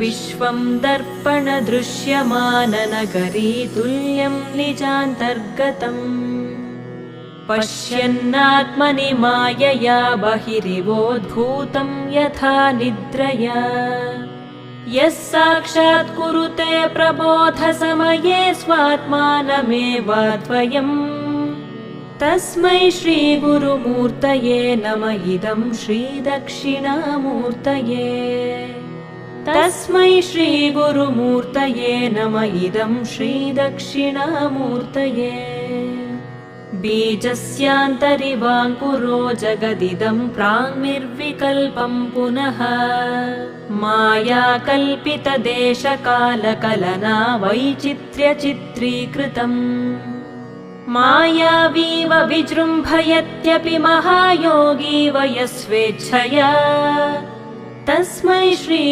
विश्वं दर्पणदृश्यमाननगरी तुल्यं निजान्तर्गतम् पश्यन्नात्मनि मायया बहिरिवोद्भूतं यथा निद्रया यः साक्षात् कुरुते प्रबोधसमये स्वात्मानमेवाद्वयम् तस्मै श्रीगुरुमूर्तये नमः इदं श्रीदक्षिणामूर्तये तस्मै श्रीगुरुमूर्तये नमः इदं श्रीदक्षिणामूर्तये बीजस्यान्तरिवाङ्कुरो जगदिदं प्राङ्निर्विकल्पं पुनः मायाकल्पितदेशकालकलना वैचित्र्यचित्रीकृतम् मायावीव विजृम्भयत्यपि महायोगी वयस्वेच्छया तस्मै श्री